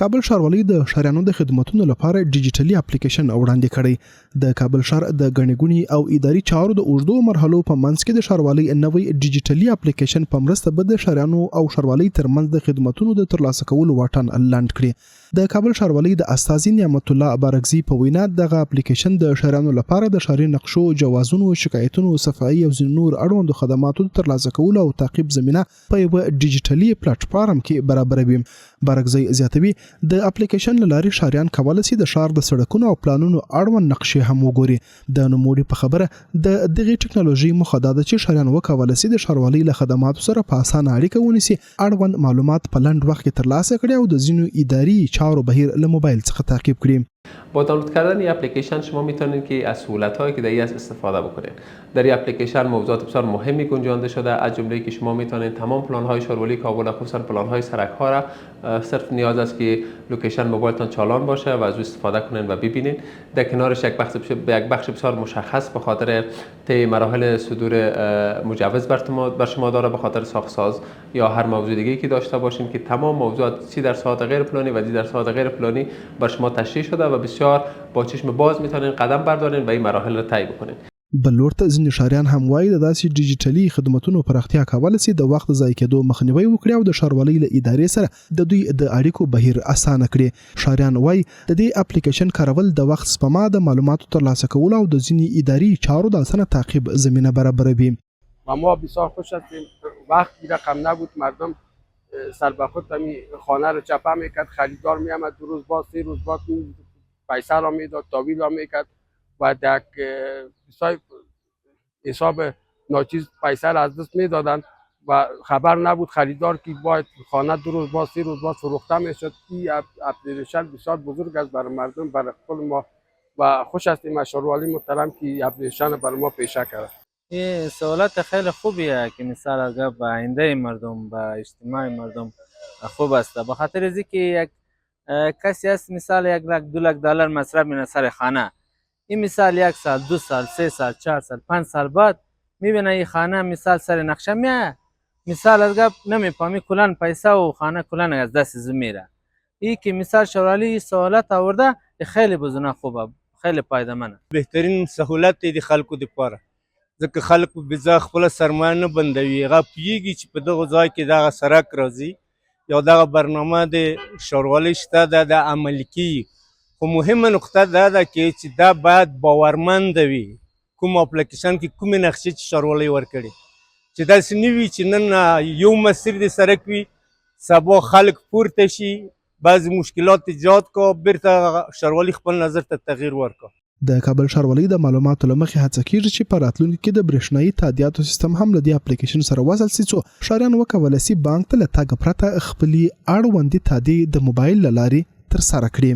کابل ښاروالۍ د ښاریانو د خدماتو لپاره ډیجیټلي اپلیکیشن وړاندې کړی. د کابل ښار د غنی ګونی او اداري چارو د اوږدو مرحلو په منځ کې د ښاروالۍ نوې ډیجیټلي اپلیکیشن په مرسته به د ښاریانو او ښاروالۍ ترمنځ د خدماتو د ترلاسه کولو واټن لاند کړي. د کابل ښاروالۍ د استاذ نعمت الله بارکزي په وینا دغه اپلیکیشن د ښاریانو لپاره د ښاري نقشو، جوازونو، شکایتونو، صفایي او ځینو نور اړوندو خدماتو د ترلاسه کولو او تعقیب زمینه په یوه ډیجیټلي پلیټفارم کې برابروي. بارکزي زیاتوي د اپلیکیشن له لارې ښاریان کولی شي د ښار د سړکونو او پلانونو اړوند نقشې هم وګوري. د نوموړي په خبره د دغې ټکنالوژي موخه دا ده چې ښاریان وکولی شي د ښاروالۍ له خدماتو سره په اسانه اړیکه ونیسي، اړوند معلومات په لنډ وخت کې ترلاسه کړي او د ځینو اداري چارو بهیر له موبایل څخه تعقیب کړي. با دانلود کردن این اپلیکیشن شما میتونید که از سهولت‌هایی که در این استفاده بکنید. در این اپلیکیشن موضوعات بسیار مهمی گنجانده شده، از جمله که شما میتونید تمام پلان‌های شارولی کابل، خصوصا پلان‌های سرک‌ها را صرف نیاز است که لوکیشن موبایلتان چالان باشه و از او استفاده کنید و ببینید. در کنارش یک بخش بسیار مشخص به خاطر طی مراحل صدور مجوز بر شما داره، به خاطر ساخت‌ساز یا هر موضوع دیگه‌ای که داشته باشین که تمام موضوعات چی در ساعت غیر پلانی و چی در ساعت غیر پلانی بر شما تشریح شده و بسیار با چشم باز میتونین قدم بردارین و این مراحل را طی بکنین. بل لور ته ځینې ښاریان هم وایي د داسې ډیجیټلي خدماتونو پراختیا کولی شي د وخت ضایع کېدو مخنیوی وکړي او د ښاروالۍ له ادارې سره د دوی د اړیکو بهیر اسانه کړي. ښاریان وایي د دې اپلیکیشن کارول د وخت سپما، د معلوماتو ترلاسه کولو او د ځینې اداري چارو د اسانه تعقیب زمینه برابروي. و ما بسیار خوش هستیم. وقتی رقم نبود مردم سر به خود خانه رو چپه میکرد، خریدار میامد 2 روز بعد 3 روز بعد پیسه را میداد، تحویل را میکرد و در حساب ناچیز پیسه را از دست میدادن و خبر نبود خریدار که باید خانه 2 روز بعد 3 روز بعد فروخته میشد. این اپلیکیشن بسیار بزرگ است برای مردم، برای خود ما و خوش هستیم از ښاروالۍ محترم که اپلیکیشن برای ما پیشه کرد. این سهولت خیلی خوبیه که مثال اگر به آینده مردم، به اجتماع مردم خوب است، به خاطر از اینکه یک کسی است مثال 1 لک 2 لک دلار مصرف میکنه سر خانه، این مثال 1 سال 2 سال 3 سال 4 سال 5 سال بعد میبینه این خانه مثال سر نقشه میاد، مثال اگر نمیفهمی کلان پیسه و خانه کلان از دست میره. این که مثال ښاروالۍ سهولت آورده خیلی بزرگ خوبه، خیلی پایدمنه. بهترین سهولت دی خلکو لپاره، ځکه خلک به ځا خپل سرمایه نه بندوي، هغه پوهیږي چې په دغه ځای کې دغه سړک راځي یا دغه برنامه د ښاروالۍ شته ده د عملي کیږي. خو مهمه نقطه دا ده چې دا باید باورمند وي. کوم اپلیکیشن کې کومې نقشې چې ښاروالۍ ورکړي چې داسې نه وي چې نن یو مسیر د سړک وي، سبا خلک پورته شي، بعضې مشکلات ایجاد کو، بیرته ښاروالۍ خپل نظر ته تغییر ورکړه. د کابل ښاروالۍ د معلوماتو له مخې هڅه کیږي چې په راتلونکي کې د برېښنایي تادیاتو سیستم هم له دې اپلیکیشن سره وصل شي څو ښاریان وکولی شي بانک ته له تګ پرته خپلې اړوندې تادیې د موبایل له لارې ترسره کړي.